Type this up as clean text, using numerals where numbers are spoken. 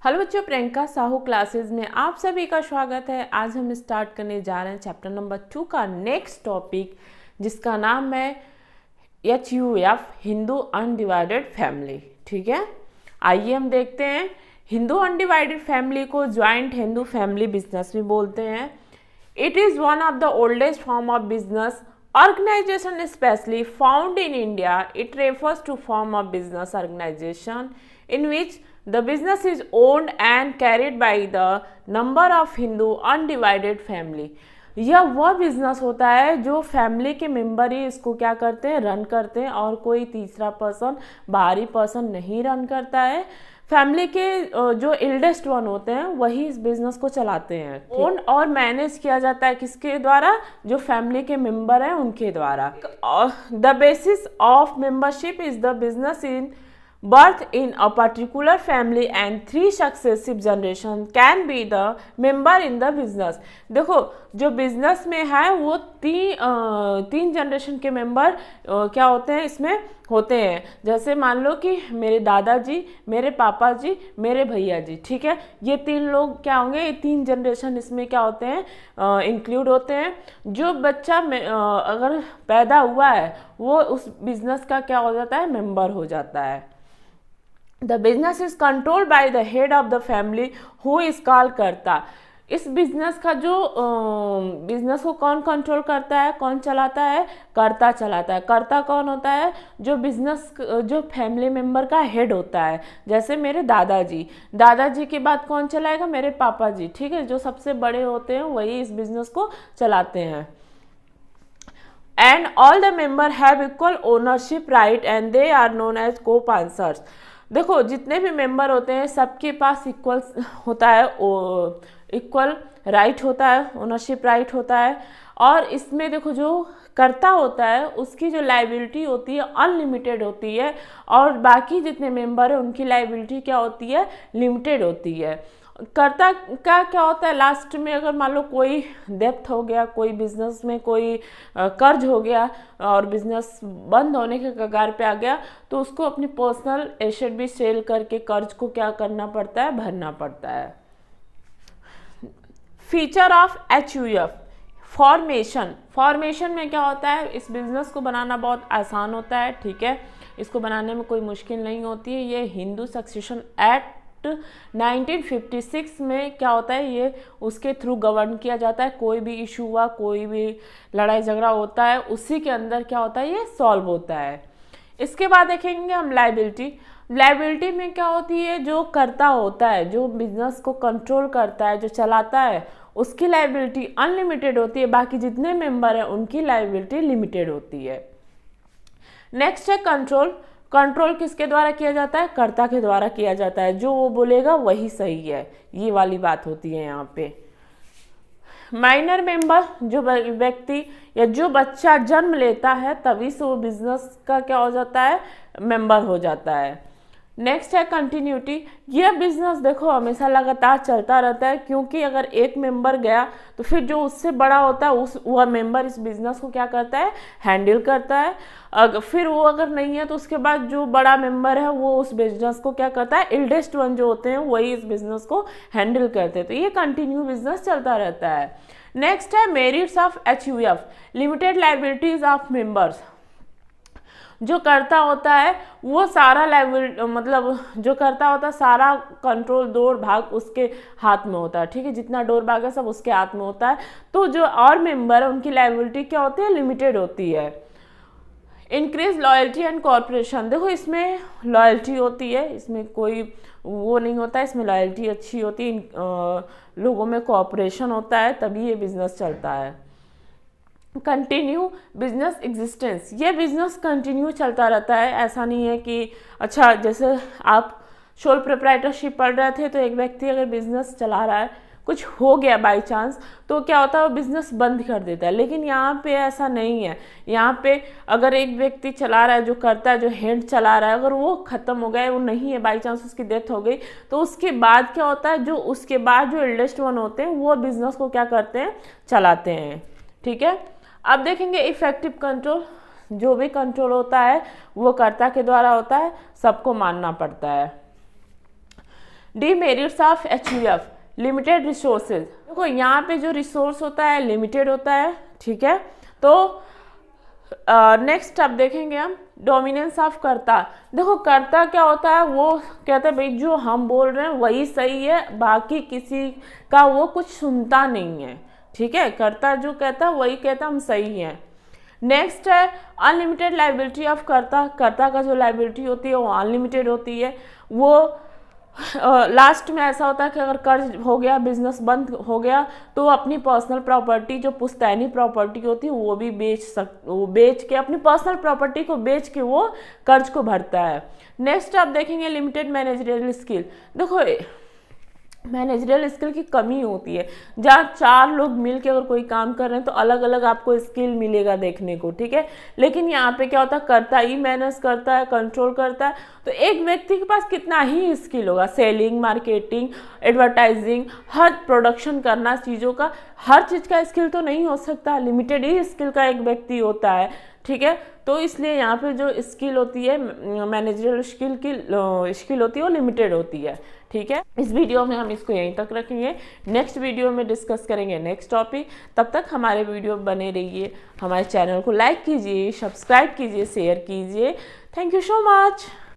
Hello बच्चों, Priyanka Sahu classes में आप सभी का स्वागत है। आज हम स्टार्ट करने जा रहे हैं चैप्टर नंबर 2 का नेक्स्ट टॉपिक, जिसका नाम है HUF, हिंदू अनडिवाइडेड फैमिली। ठीक है, आइए हम देखते हैं। हिंदू अनडिवाइडेड फैमिली को ज्वाइंट हिंदू फैमिली बिजनेस भी बोलते हैं। It is one of the oldest form of business organization especially found in India. It refers to form of business organization in which the business is owned and carried by the number of Hindu undivided family. यह वह business होता है जो family के member ही इसको क्या करते हैं, रन करते हैं, और कोई तीसरा पर्सन, बाहरी पर्सन नहीं रन करता है। फैमिली के जो एल्डेस्ट वन होते हैं वही इस बिजनेस को चलाते हैं। ओन और मैनेज किया जाता है किसके द्वारा? जो फैमिली के मेंबर हैं उनके द्वारा। The basis of membership is the business in birth in a particular family and 3 successive generation can be the member in the business। देखो, जो बिजनेस में है वो तीन जनरेशन के मेंबर क्या होते हैं, इसमें होते हैं। जैसे मान लो कि मेरे दादाजी, मेरे पापा जी, मेरे भैया जी, ठीक है, ये 3 लोग क्या होंगे, ये 3 जनरेशन इसमें क्या होते हैं, इंक्लूड होते हैं। जो बच्चा अगर पैदा हुआ है वो उस बिजनेस का क्या हो जाता है, मेंबर हो जाता है। The business is controlled by the head of the family who is called कर्ता। इस बिजनेस का जो बिजनेस को कौन कंट्रोल करता है, कौन चलाता है? कर्ता चलाता है। कर्ता कौन होता है? जो बिजनेस, जो फैमिली मेंबर का हेड होता है। जैसे मेरे दादाजी, दादाजी के बाद कौन चलाएगा? मेरे पापा जी, ठीक है, जो सबसे बड़े होते हैं वही इस बिजनेस को चलाते हैं। And all the member have equal ownership right and they are known as co-sponsors. देखो, जितने भी मेंबर होते हैं सबके पास इक्वल होता है, इक्वल राइट होता है, ओनरशिप राइट होता है। और इसमें देखो, जो कर्ता होता है उसकी जो लायबिलिटी होती है अनलिमिटेड होती है, और बाकी जितने मेंबर हैं उनकी लायबिलिटी क्या होती है, लिमिटेड होती है। कर्ता का क्या होता है, लास्ट में अगर मान लो कोई डेप्थ हो गया, कोई बिजनेस में कोई कर्ज हो गया और बिजनेस बंद होने के कगार पे आ गया, तो उसको अपनी पर्सनल एसेट भी सेल करके कर्ज को क्या करना पड़ता है, भरना पड़ता है। Feature of HUF, formation. Formation में क्या होता है, इस बिजनेस को बनाना बहुत आसान होता है, ठीक है, इसको बनाने में कोई मुश्किल नहीं होती है। ये हिंदू सक्सेशन एक्ट 1956 में क्या होता है, ये उसके थ्रू गवर्न किया जाता है। कोई भी इशू हुआ, कोई भी लड़ाई झगड़ा होता है, उसी के अंदर क्या होता है, ये सॉल्व होता है। इसके बाद देखेंगे हम लायबिलिटी। लायबिलिटी में क्या होती है, जो कर्ता होता है, जो बिजनेस को कंट्रोल करता है, जो चलाता है, उसकी लायबिलिटी अनलिमिटेड होती है। बाकी जितने मेंबर हैं उनकी लायबिलिटी लिमिटेड होती है। नेक्स्ट है कंट्रोल। कंट्रोल किसके द्वारा किया जाता है? कर्ता के द्वारा किया जाता है। जो वो बोलेगा वही सही है, ये वाली बात होती है यहाँ पे। माइनर मेंबर, जो व्यक्ति या जो बच्चा जन्म लेता है तभी से वो बिजनेस का क्या हो जाता है, मेंबर हो जाता है। नेक्स्ट है कंटिन्यूटी। यह बिजनेस देखो हमेशा लगातार चलता रहता है, क्योंकि अगर एक मेंबर गया तो फिर जो उससे बड़ा होता है वह मेंबर इस बिजनेस को क्या करता है, हैंडल करता है। फिर वो अगर नहीं है तो उसके बाद जो बड़ा मेंबर है वो उस बिजनेस को क्या करता है, एल्डेस्ट वन जो होते हैं वही इस बिजनेस को हैंडल करते हैं। तो ये कंटिन्यू बिजनेस चलता रहता है। नेक्स्ट है merits of HUF, limited liabilities of members. जो करता होता है वो सारा लायबिलिटी, मतलब जो करता होता है सारा कंट्रोल, दौड़ भाग उसके हाथ में होता है, ठीक है, जितना दौड़ भाग है सब उसके हाथ में होता है। तो जो और मेंबर है उनकी लायबिलिटी क्या होती है, लिमिटेड होती है। Increase loyalty and corporation. देखो, इसमें लॉयल्टी होती है, इसमें कोई वो नहीं होता है, इसमें लॉयल्टी अच्छी होती है, लोगों में कॉर्पोरेशन होता है, तभी ये बिजनेस चलता है। कंटिन्यू बिजनेस एग्जिस्टेंस, ये बिजनेस कंटिन्यू चलता रहता है। ऐसा नहीं है कि अच्छा, जैसे आप सोल प्रोप्राइटरशिप पढ़ रहे थे तो एक व्यक्ति अगर बिजनेस चला रहा है, कुछ हो गया बाय चांस, तो क्या होता है, वो बिजनेस बंद कर देता है। लेकिन यहाँ पे ऐसा नहीं है। यहाँ पे अगर एक व्यक्ति चला रहा है, जो करता है, जो हेड चला रहा है, अगर वो खत्म हो गया, वो नहीं है, बाई चांस उसकी डेथ हो गई, तो उसके बाद क्या होता है, जो उसके बाद जो एल्डेस्ट वन होते हैं वो बिजनेस को क्या करते हैं, चलाते हैं, ठीक है। अब देखेंगे इफेक्टिव कंट्रोल। जो भी कंट्रोल होता है वो कर्ता के द्वारा होता है, सबको मानना पड़ता है। Demerits of HUF, limited resources. देखो यहाँ पे जो रिसोर्स होता है लिमिटेड होता है, ठीक है। तो नेक्स्ट अब देखेंगे हम डोमिनेंस ऑफ कर्ता। देखो कर्ता क्या होता है, वो कहता है भाई जो हम बोल रहे हैं वही सही है, बाकी किसी का वो कुछ सुनता नहीं है, ठीक है। कर्ता जो कहता है वही कहता हम सही है। नेक्स्ट है अनलिमिटेड लाइबिलिटी ऑफ कर्ता। कर्ता का जो लाइबिलिटी होती है वो अनलिमिटेड होती है। वो लास्ट में ऐसा होता है कि अगर कर्ज हो गया, बिजनेस बंद हो गया, तो अपनी पर्सनल प्रॉपर्टी जो पुश्तैनी प्रॉपर्टी होती है वो भी वो बेच के, अपनी पर्सनल प्रॉपर्टी को बेच के वो कर्ज को भरता है। नेक्स्ट आप देखेंगे लिमिटेड मैनेजरियल स्किल। देखो मैनेजरियल स्किल की कमी होती है, जहाँ 4 लोग मिलकर अगर कोई काम कर रहे हैं तो अलग अलग आपको स्किल मिलेगा देखने को, ठीक है। लेकिन यहाँ पे क्या होता है, करता ही मैनेज करता है, कंट्रोल करता है, तो एक व्यक्ति के पास कितना ही स्किल होगा, सेलिंग, मार्केटिंग, एडवर्टाइजिंग, हर प्रोडक्शन करना चीज़ों का, हर चीज़ का स्किल तो नहीं हो सकता, लिमिटेड ही स्किल का एक व्यक्ति होता है, ठीक है। तो इसलिए यहाँ पे जो स्किल होती है, मैनेजरियल स्किल होती है वो लिमिटेड होती है, ठीक है। इस वीडियो में हम इसको यहीं तक रखेंगे, नेक्स्ट वीडियो में डिस्कस करेंगे नेक्स्ट टॉपिक। तब तक हमारे वीडियो बने रहिए, हमारे चैनल को लाइक कीजिए, सब्सक्राइब कीजिए, शेयर कीजिए। Thank you so much.